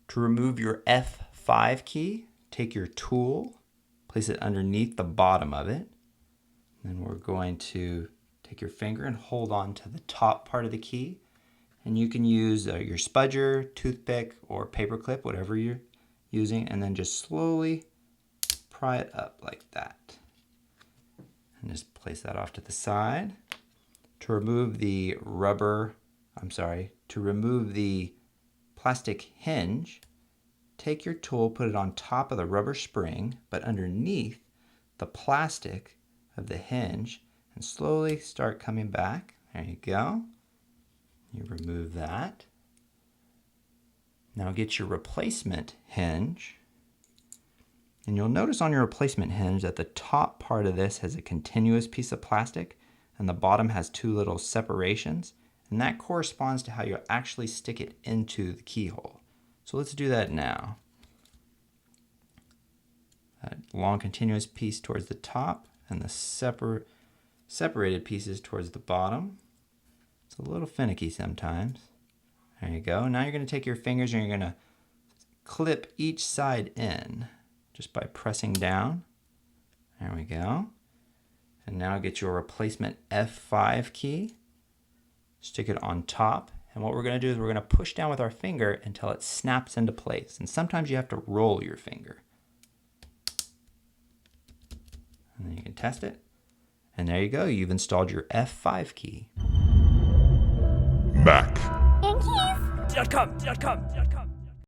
To remove your F5 key, take your tool, place it underneath the bottom of it. Then we're going to take your finger and hold on to the top part of the key. And you can use your spudger, toothpick, or paperclip, whatever you're using, and then just slowly pry it up like that. And just place that off to the side. To remove the plastic hinge, take your tool, put it on top of the rubber spring, but underneath the plastic of the hinge, and slowly start coming back. There you go. You remove that. Now get your replacement hinge. And you'll notice on your replacement hinge that the top part of this has a continuous piece of plastic and the bottom has two little separations. And that corresponds to how you'll actually stick it into the keyhole. So let's do that now. That long continuous piece towards the top and the separated pieces towards the bottom. It's a little finicky sometimes. There you go. Now you're going to take your fingers and you're going to clip each side in just by pressing down. There we go. And now get your replacement F5 key. Stick it on top. And what we're going to do is we're going to push down with our finger until it snaps into place. And sometimes you have to roll your finger. And then you can test it. And there you go. You've installed your F5 key. Mac. And keys.com.